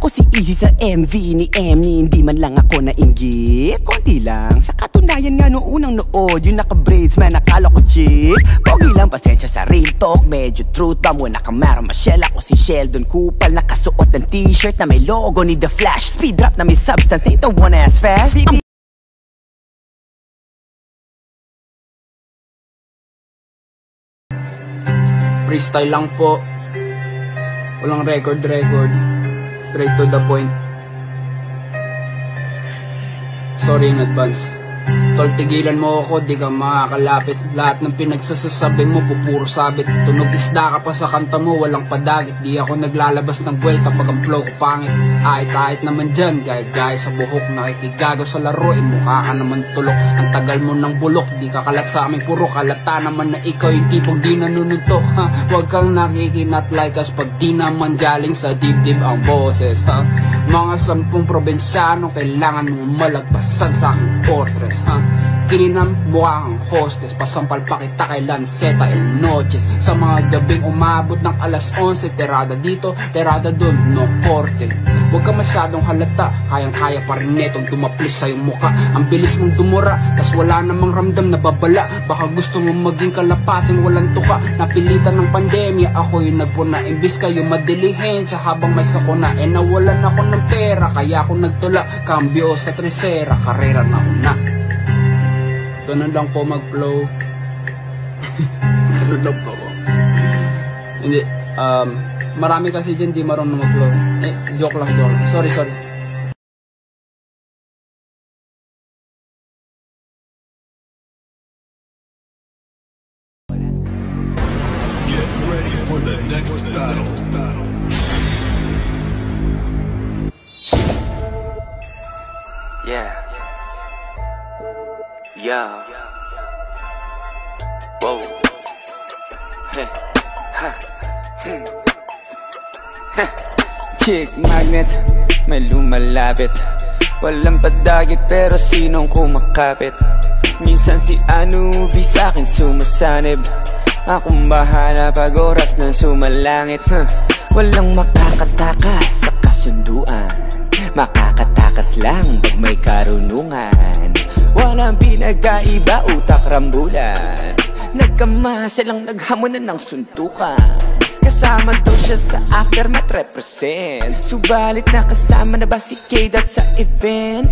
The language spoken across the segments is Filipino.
Ako si Easy sa MV ni Emmy, hindi man lang ako nainggit. Konti lang, sa katunayan nga noong unang nood, yung naka-braids man akala ko chick. Pogi lang, pasensya sa real talk, medyo truth ba mo nakamara Michelle. Ako si Sheldon Kupal, nakasuot ng t-shirt na may logo ni The Flash. Speed rap na may substance, ain't the one as fast. Freestyle lang po. Walang record. Straight to the point. Sorry in advance. Tol, tigilan mo ako, di ka makakalapit. Lahat ng pinagsasasabi mo, pupuro sabit. Tunog isda ka pa sa kanta mo, walang padagit. Di ako naglalabas ng buwel kapag ang flow ko pangit. Ahit naman dyan, gaya sa buhok. Nakikigago sa laro, mukha ka naman tulok. Ang tagal mo ng bulok, di ka kalat sa aming puro. Kalata naman na ikaw yung tipong di nanununtok, ha? Huwag kang nakikinat like us pag di naman galing sa dibdib ang boses, ha? Mga 10 probinsyano, kailangan mong malagpasan sa aking fortress, ha? Kininam mukha kang hostess, pasampal pa kita kay Lanceta el Noche. Sa mga gabing umabot ng alas 11, terada dito, terada dun, no korte. Huwag ka masyadong halata, kayang-kaya pa rin netong dumaplis sa iyong muka. Ang bilis mong dumura, tas wala namang ramdam na babala. Baka gusto mong maging kalapating walang tuka. Napilitan ng pandemya, ako yung nagpuna. Imbis kayo madilihensya habang may sakuna. Nawalan ako ng pera, kaya ako nagtula. Cambio sa tresera, karera na una. Ganun lang po mag-flow. Ganun lang po ako. Hindi, marami kasi dyan di marunong mag-flow. Joke lang. Sorry. Get ready for the next battle. Yeah. Whoa. Hey. Ha. Chick magnet, may lumalapit. Walang padagit pero sinong kumakapit. Minsan si Anubi sa'kin sumasanib. Akong bahala pag oras ng sumalangit, Walang makakatakas sa kasunduan. Makakatakas lang pag may karunungan. Walang pinagkaiba, utak rambulan. Nagkamasa lang naghamunan ng suntukan. Kasama daw siya sa aftermath represent. Subalit nakasama na ba si K-Dot sa event?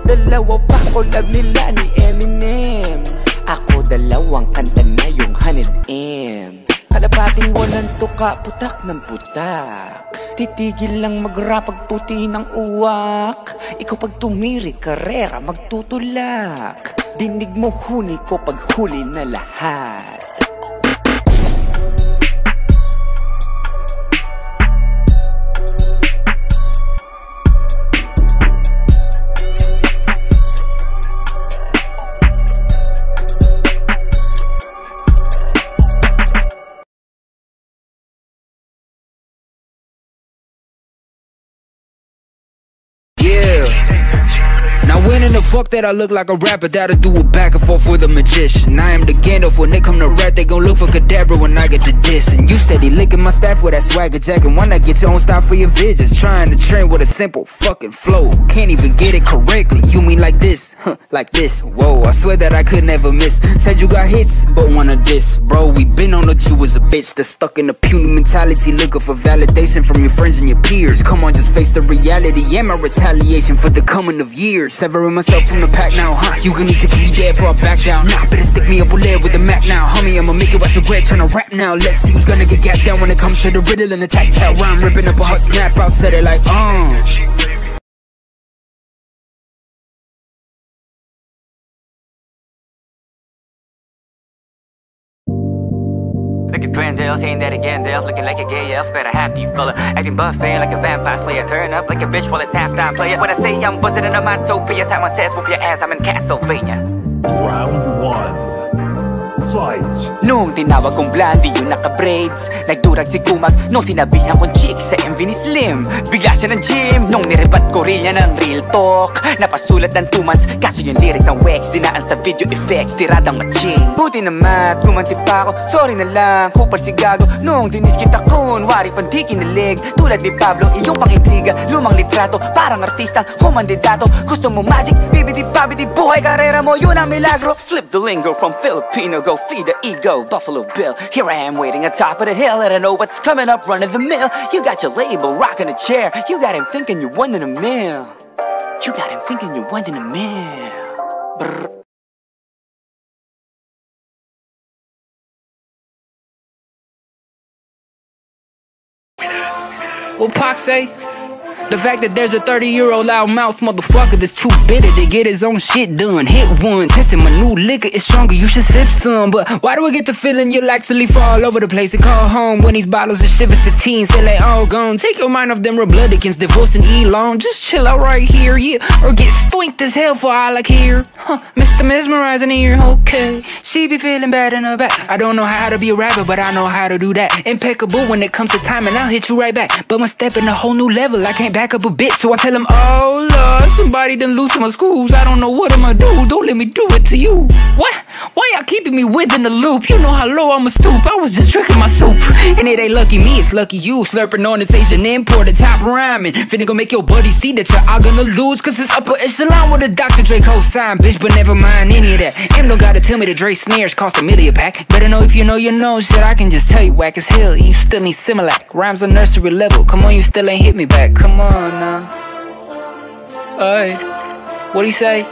Dalawa pa collab nila ni Eminem. Ako dalawang kanta na yung 100M. Kalapating walang tuka, putak ng putak. Titigil lang mag-rap pag puti ng uwak. Ikaw pag tumiri, karera, magtutulak. Dinig mo huni ko pag huli na lahat. When in the fuck that I look like a rapper, that'll do it back and forth with a magician. I am the Gandalf, when they come to rap, they gon' look for Kadabra when I get to dissing. You steady licking my staff with that swagger jacket. Why not get your own style for your visions? Trying to train with a simple fucking flow, can't even get it correctly. You mean like this? Like this? Whoa, I swear that I could never miss. Said you got hits, but wanna diss. Bro, we been on that you was a bitch that's stuck in a puny mentality, looking for validation from your friends and your peers. Come on, just face the reality and my retaliation for the coming of years. Severing myself from the pack now, You gonna need to keep me dead before I back down. Nah, better stick me up with lead with the Mac now. Homie, I'ma make it watch the bread, tryna rap now. Let's see who's gonna get gapped down when it comes to the riddle and the tactile rhyme. Ripping up a hot snap out, said it like, Look at Grandale, saying that again, Dale's looking like a gay elf, better happy fella. Acting buffet like a vampire slayer, turn up like a bitch while it's halftime player. When I say I'm bustin' in a matopia, Simon says whoop your ass, I'm in Castlevania. Round 1. Fight! Nung tinawag kong blondie yung naka-braids, nagdurag si Kumag nung sinabihan kong chick sa MV ni Slim. Bigla siya ng gym nung nirebat ko rin niya ng real talk. Napasulat ng 2 months kaso yung lyrics ang wax, dinaan sa video effects, tiradang matching. Buti naman kumanti pa ako, sorry na lang kupal si Gago. Nung dinis kita kunwari pandi kinilig, tulad ni Pablo iyong pangintriga. Lumang litrato parang artistang kumandidato. Gusto mo magic, bibidi babidi, buhay karera mo yun ang milagro. Flip the lingo from Filipino, go feed the ego. Buffalo Bill, here I am waiting at top of the hill, and I know what's coming up, run of the mill. You got your label, rocking a chair. You got him thinking you're one in a mill. You got him thinking you're one in a mill. Brr. What Pac say? The fact that there's a 30-year-old loudmouth motherfucker that's too bitter to get his own shit done. Hit one, testing my new liquor, it's stronger, you should sip some. But why do I get the feeling you'll actually fall all over the place and call home when these bottles of shivers to teens till they all gone? Take your mind off them Republicans, divorcing Elon. Just chill out right here, yeah. Or get spoinked as hell for all I care. Mr. Mesmerizing here, okay. She be feeling bad in her back. I don't know how to be a rapper, but I know how to do that. Impeccable when it comes to time, and I'll hit you right back. But my step in a whole new level, I can't back up a bit, so I tell him, oh Lord, somebody done loosen my screws. I don't know what I'ma do, don't let me do it to you. What? Why y'all keeping me within the loop? You know how low I'ma stoop, I was just drinking my soup. And it ain't lucky me, it's lucky you. Slurping on this Asian import, the top rhyming. Finna go make your buddy see that you're all gonna lose, cause it's upper echelon with a Dr. Dre co-sign, bitch. But never mind any of that. M don't gotta tell me the Dre snares cost $1 million pack. Better know if you know, you know. Shit, I can just tell you whack as hell. You still need Similac, rhymes on nursery level. Come on, you still ain't hit me back. Come on now. Alright, what'd he say?